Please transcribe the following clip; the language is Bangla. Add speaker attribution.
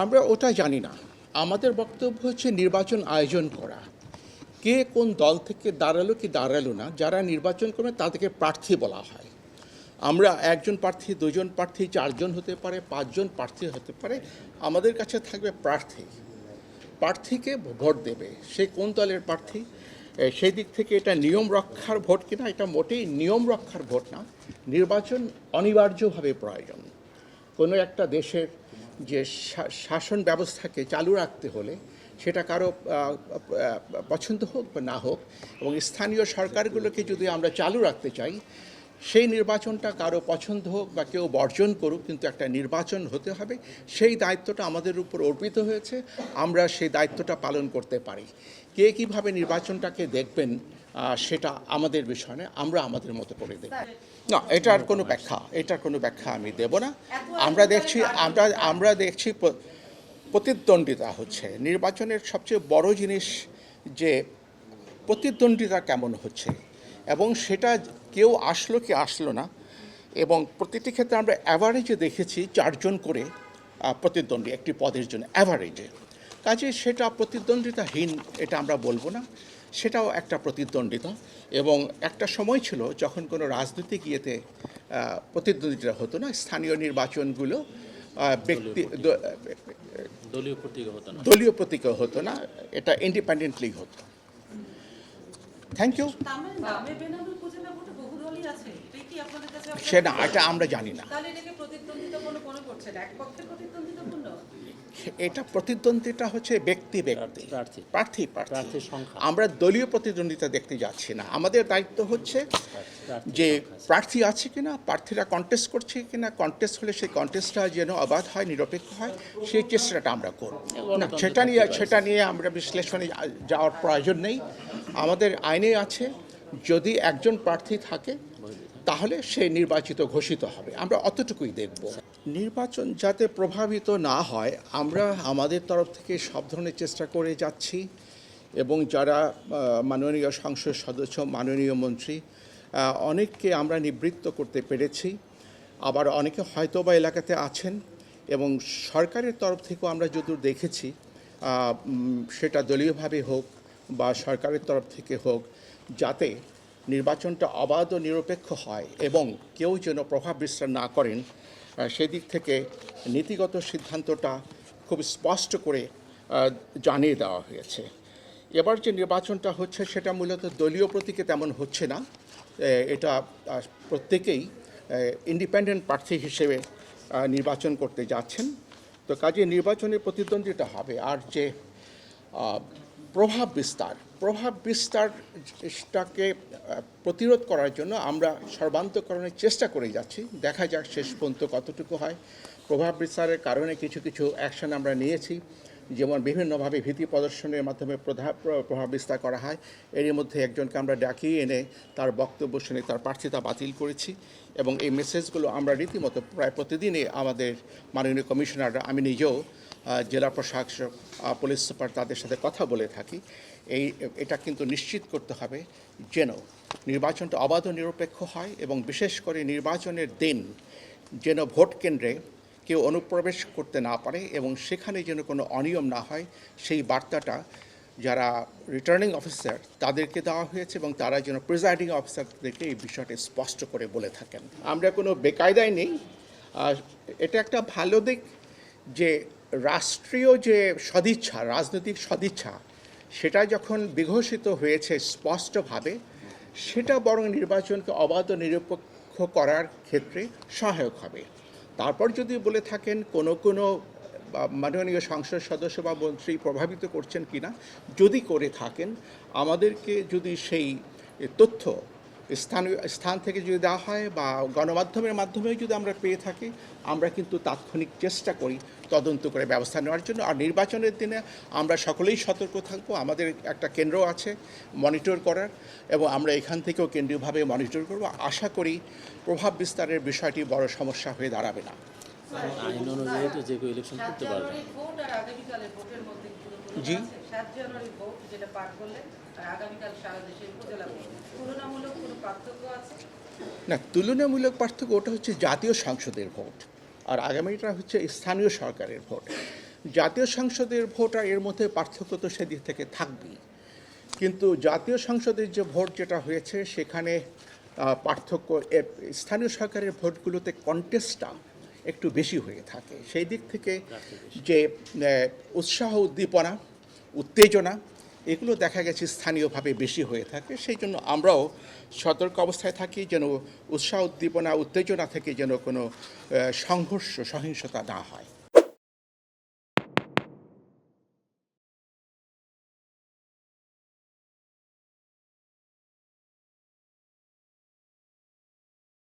Speaker 1: আমরা ওটা জানি না। আমাদের বক্তব্য হচ্ছে নির্বাচন আয়োজন করা। কে কোন দল থেকে দাঁড়ালো কি দাঁড়ালো না, যারা নির্বাচন করবে তাদেরকে প্রার্থী বলা হয়। আমরা একজন প্রার্থী, দুজন প্রার্থী, চারজন হতে পারে, পাঁচজন প্রার্থী হতে পারে। আমাদের কাছে থাকবে প্রার্থী। প্রার্থীকে ভোট দেবে, সে কোন দলের প্রার্থী। সেই দিক থেকে এটা নিয়ম রক্ষার ভোট কিনা, এটা মোটেই নিয়ম রক্ষার ভোট না। নির্বাচন অনিবার্যভাবে প্রয়োজন। কোনো একটা দেশের যে শাসন ব্যবস্থাকে চালু রাখতে হলে সেটা কারো পছন্দ হোক বা না হোক, এবং স্থানীয় সরকারগুলোকে যদি আমরা চালু রাখতে চাই, সেই নির্বাচনটা কারো পছন্দ হোক বা কেউ বর্জন করুক, কিন্তু একটা নির্বাচন হতে হবে। সেই দায়িত্বটা আমাদের উপর অর্পিত হয়েছে, আমরা সেই দায়িত্বটা পালন করতে পারি। কে কীভাবে নির্বাচনটাকে দেখবেন সেটা আমাদের বিষয় নয়, আমরা আমাদের মতো করে দেখব। না, এটার কোনো ব্যাখ্যা আমি দেব না। আমরা দেখছি প্রতিদ্বন্দ্বিতা হচ্ছে। নির্বাচনের সবচেয়ে বড় জিনিস যে প্রতিদ্বন্দ্বিতা কেমন হচ্ছে, এবং সেটা কেউ আসলো কি আসলো না। এবং প্রতিটি ক্ষেত্রে আমরা অ্যাভারেজে দেখেছি 4 জন করে প্রতিদ্বন্দ্বী একটি পদের জন্য, অ্যাভারেজে। কাজে সেটা প্রতিদ্বন্দ্বিতাহীন এটা আমরা বলবো না, সেটাও একটা প্রতিদ্বন্দ্বিতা। এবং একটা সময় ছিল যখন কোনো রাজনৈতিক ইয়েতে প্রতিদ্বন্দ্বিতা হতো না, স্থানীয় নির্বাচনগুলো দলীয় প্রতীকে হতো না, এটা ইন্ডিপেন্ডেন্টলি হতো। Thank you. সেটা এটা আমরা জানি না। এটা প্রতিদ্বন্দ্বিতা হচ্ছে ব্যক্তি প্রার্থী। আমরা দলীয় প্রতিদ্বন্দ্বিতা দেখতে যাচ্ছি না। আমাদের দায়িত্ব হচ্ছে যে প্রার্থী আছে কিনা, প্রার্থীরা কন্টেস্ট করছে কিনা, কন্টেস্ট হলে সেই কন্টেস্টটা যেন অবাধ হয়, নিরপেক্ষ হয়, সেই চেষ্টাটা আমরা করব না। সেটা নিয়ে আমরা বিশ্লেষণে যাওয়ার প্রয়োজন নেই। আমাদের আইনে আছে, যদি একজন প্রার্থী থাকে তাহলে সে নির্বাচিত ঘোষিত হবে। আমরা অতটুকুই দেখব। নির্বাচন যাতে প্রভাবিত না হয়, আমরা আমাদের তরফ থেকে সব ধরনের চেষ্টা করে যাচ্ছি। এবং যারা মাননীয় সংসদ সদস্য, মাননীয় মন্ত্রী, অনেককে আমরা নিবৃত্ত করতে পেরেছি। আবার অনেকে হয়তো বা এলাকাতে আছেন, এবং সরকারের তরফ থেকেও আমরা যতদূর দেখেছি, সেটা দলীয়ভাবে হোক বা সরকারের তরফ থেকে হোক, যাতে নির্বাচনটা অবাধ ও নিরপেক্ষ হয় এবং কেউ যেন প্রভাব বিস্তার না করেন, সেদিক থেকে নীতিগত সিদ্ধান্তটা খুব স্পষ্ট করে জানিয়ে দেওয়া হয়েছে। এবার যে নির্বাচনটা হচ্ছে সেটা মূলত দলীয় প্রতীকে তেমন হচ্ছে না। এটা প্রত্যেকেই ইন্ডিপেন্ডেন্ট প্রার্থী হিসেবে নির্বাচন করতে যাচ্ছেন। তো কাজে নির্বাচনের প্রতিদ্বন্দ্বিতা হবে। আর যে প্রভাব বিস্তারটাকে প্রতিরোধ করার জন্য আমরা সর্বান্তকরণের চেষ্টা করে যাচ্ছি। দেখা যাক শেষ পর্যন্ত কতটুকু হয়। প্রভাব বিস্তারের কারণে কিছু অ্যাকশন আমরা নিয়েছি, যেমন বিভিন্নভাবে ভীতি প্রদর্শনের মাধ্যমে প্রভাব বিস্তার করা হয়। এরই মধ্যে একজনকে আমরা ডাকিয়ে এনে তার বক্তব্য শুনে তার প্রার্থিতা বাতিল করেছি। এবং এই মেসেজগুলো আমরা রীতিমতো প্রায় প্রতিদিনই আমাদের মাননীয় কমিশনাররা, আমি নিজেও, জেলা প্রশাসক, পুলিশ সুপার, তাদের সাথে কথা বলে থাকি। এটা কিন্তু নিশ্চিত করতে হবে যেন নির্বাচনটা অবাধ ও নিরপেক্ষ হয়, এবং বিশেষ করে নির্বাচনের দিন যেন ভোট কেন্দ্রে কেউ অনুপ্রবেশ করতে না পারে, এবং সেখানে যেন কোনো অনিয়ম না হয়, সেই বার্তাটা যারা রিটার্নিং অফিসার তাদেরকে দেওয়া হয়েছে, এবং তারা যেন প্রিজাইডিং অফিসারদেরকে এই বিষয়টি স্পষ্ট করে বলে থাকেন। আমরা কোনো বেকায়দায় নেই। এটা একটা ভালো দিক যে রাষ্ট্রীয় যে সদিচ্ছা, রাজনৈতিক সদিচ্ছা, সেটা যখন বিঘোষিত হয়েছে স্পষ্টভাবে, সেটা বরং নির্বাচনকে অবাধ ও নিরপেক্ষ করার ক্ষেত্রে সহায়ক হবে। তারপর যদি বলে থাকেন কোনো মাননীয় সংসদ সদস্য বা মন্ত্রী প্রভাবিত করছেন কিনা, যদি করে থাকেন, আমাদেরকে যদি সেই তথ্য স্থান থেকে যদি দেওয়া হয় বা গণমাধ্যমের মাধ্যমেও যদি আমরা পেয়ে থাকি, আমরা কিন্তু তাৎক্ষণিক চেষ্টা করি তদন্ত করে ব্যবস্থা নেওয়ার জন্য। আর নির্বাচনের দিনে আমরা সকলেই সতর্ক থাকবো। আমাদের একটা কেন্দ্র আছে মনিটর করার, এবং আমরা এখান থেকেও কেন্দ্রীয়ভাবে মনিটর করব। আশা করি প্রভাব বিস্তারের বিষয়টি বড় সমস্যা হয়ে দাঁড়াবে না।
Speaker 2: আইন অনুযায়ী তো যে কেউ ইলেকশন করতে পারবে।
Speaker 1: জি, না, তুলনামূলক পার্থক্য ওটা হচ্ছে জাতীয় সংসদের ভোট, আর আগামীটা হচ্ছে স্থানীয় সরকারের ভোট। জাতীয় সংসদের ভোট আর এর মধ্যে পার্থক্য তো সেদিক থেকে থাকবেই, কিন্তু জাতীয় সংসদের যে ভোট যেটা হয়েছে সেখানে পার্থক্য স্থানীয় সরকারের ভোটগুলোতে কন্টেস্টটা একটু বেশি হয়ে থাকে। সেই দিক থেকে যে উৎসাহ উদ্দীপনা উত্তেজনা এগুলো দেখা গেছে স্থানীয়ভাবে বেশি হয়ে থাকে। সেই জন্য আমরাও সতর্ক অবস্থায় থাকি যেন উৎসাহ উদ্দীপনা উত্তেজনা থেকে যেন কোনো সংঘর্ষ সহিংসতা না হয়।